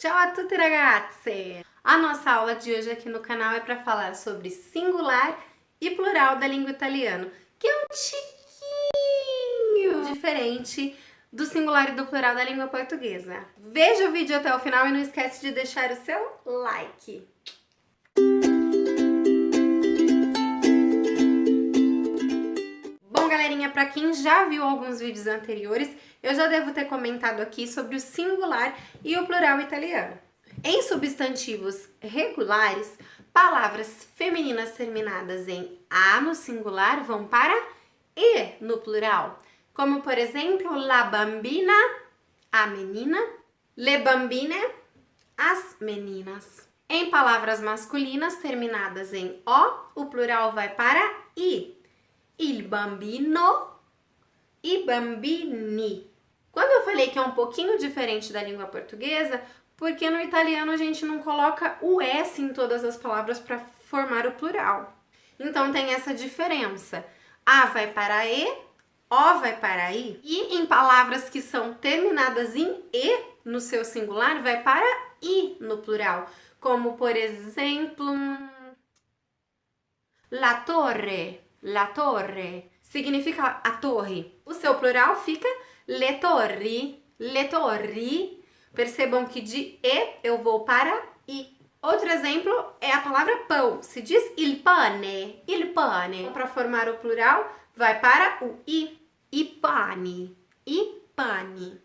Ciao a tutti ragazze! A nossa aula de hoje aqui no canal é para falar sobre singular e plural da língua italiana, que é um tiquinho diferente do singular e do plural da língua portuguesa. Veja o vídeo até o final e não esquece de deixar o seu like. Bom, galerinha, para quem já viu alguns vídeos anteriores, eu já devo ter comentado aqui sobre o singular e o plural italiano. Em substantivos regulares, palavras femininas terminadas em A no singular vão para E no plural, como por exemplo, la bambina, a menina, le bambine, as meninas. Em palavras masculinas terminadas em O, o plural vai para I. Il bambino, i bambini. Quando eu falei que é um pouquinho diferente da língua portuguesa, porque no italiano a gente não coloca o S em todas as palavras para formar o plural. Então tem essa diferença. A vai para E, O vai para I. E em palavras que são terminadas em E no seu singular, vai para I no plural. Como por exemplo, la torre. La torre significa a torre. O seu plural fica le torri, le torri. Percebam que de E eu vou para I. Outro exemplo é a palavra pão. Se diz il pane, il pane. Para formar o plural, vai para o I. I pani, i pani.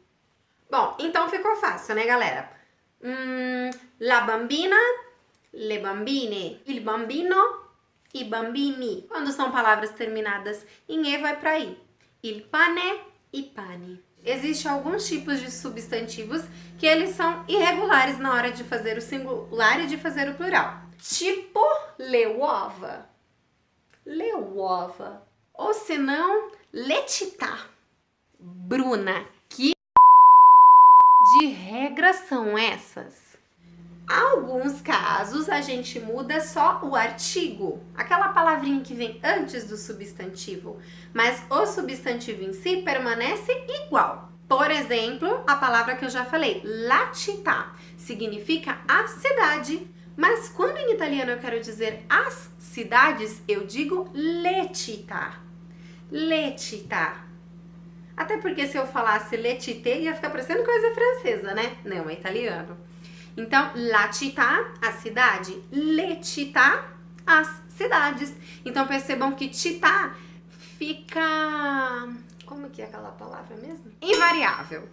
Bom, então ficou fácil, né, galera? La bambina, le bambine, il bambino, i bambini. Quando são palavras terminadas em E, vai para I. Il pane, i pani. Existem alguns tipos de substantivos que eles são irregulares na hora de fazer o singular e de fazer o plural. Tipo le uova. Le uova. Ou senão, letità. Bruna, que de regras são essas? Alguns casos a gente muda só o artigo, aquela palavrinha que vem antes do substantivo, mas o substantivo em si permanece igual. Por exemplo, a palavra que eu já falei, la città, significa a cidade, mas quando em italiano eu quero dizer as cidades, eu digo le città. Le città. Até porque se eu falasse le città ia ficar parecendo coisa francesa, né? Não, é italiano. Então, la città, a cidade, le città, as cidades. Então, percebam que città fica... Como que é aquela palavra mesmo? Invariável.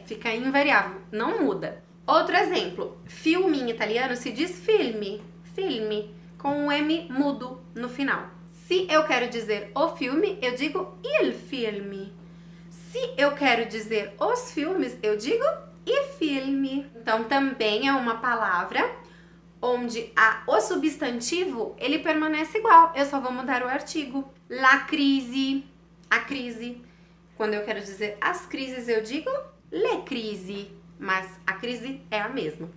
Fica invariável, não muda. Outro exemplo, filme em italiano se diz filme, filme, com um M mudo no final. Se eu quero dizer o filme, eu digo il filme. Se eu quero dizer os filmes, eu digo e filme. Então também é uma palavra onde o substantivo ele permanece igual, eu só vou mudar o artigo. La crisi, a crise. Quando eu quero dizer as crises, eu digo le crisi, mas a crise é a mesma.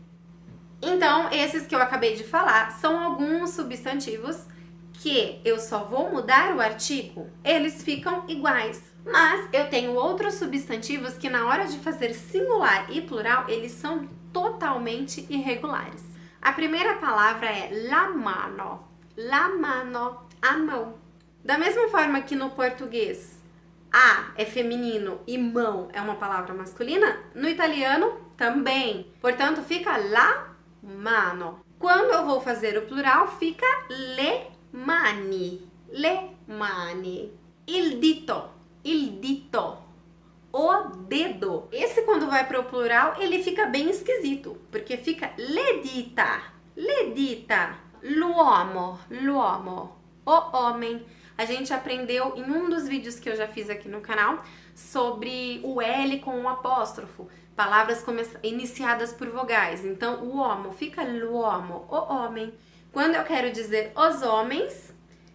Então esses que eu acabei de falar são alguns substantivos que eu só vou mudar o artigo, eles ficam iguais. Mas eu tenho outros substantivos que na hora de fazer singular e plural, eles são totalmente irregulares. A primeira palavra é la mano. La mano, a mão. Da mesma forma que no português a é feminino e mão é uma palavra masculina, no italiano também. Portanto, fica la mano. Quando eu vou fazer o plural, fica le mani. Le mani. Il dito. Il dito, o dedo. Esse quando vai para o plural, ele fica bem esquisito, porque fica le dita, l'uomo, l'uomo, o homem. A gente aprendeu em um dos vídeos que eu já fiz aqui no canal sobre o L com o apóstrofo, palavras iniciadas por vogais. Então, o uomo fica l'uomo, o homem. Quando eu quero dizer os homens,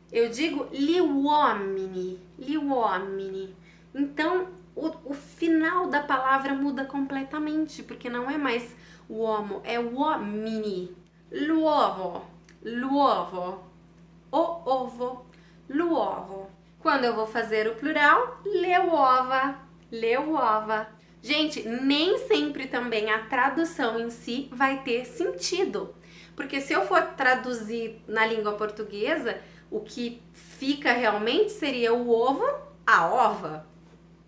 eu digo gli uomini, gli uomini. Então, o final da palavra muda completamente, porque não é mais uomo, é uomini. L'uovo, l'uovo, o ovo, l'uovo. Quando eu vou fazer o plural, le uova, le uova. Gente, nem sempre também a tradução em si vai ter sentido. Porque se eu for traduzir na língua portuguesa, o que fica realmente seria o ovo, a ova.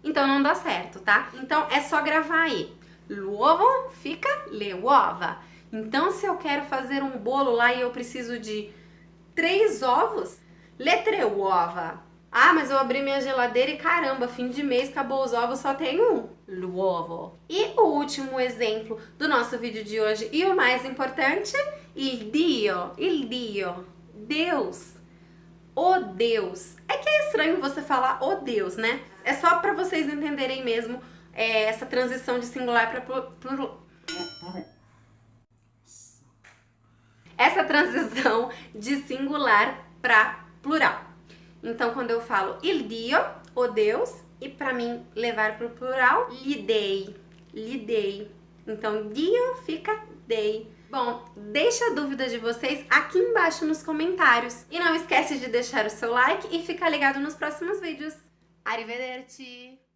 Então não dá certo, tá? Então é só gravar aí. L'uovo fica le uova. Então se eu quero fazer um bolo lá e eu preciso de 3 ovos, le tre uova. Ah, mas eu abri minha geladeira e caramba, fim de mês, acabou os ovos, só tem um. L'uovo. E o último exemplo do nosso vídeo de hoje e o mais importante, il Dio, Deus. O Deus. É que é estranho você falar o Deus, né? É só pra vocês entenderem mesmo essa transição de singular para essa transição de singular para plural. Então, quando eu falo il Dio, o Deus, e para mim levar para o plural, lhe dei. Então, Dio fica dei. Bom, deixa a dúvida de vocês aqui embaixo nos comentários. E não esquece de deixar o seu like e ficar ligado nos próximos vídeos. Arrivederci!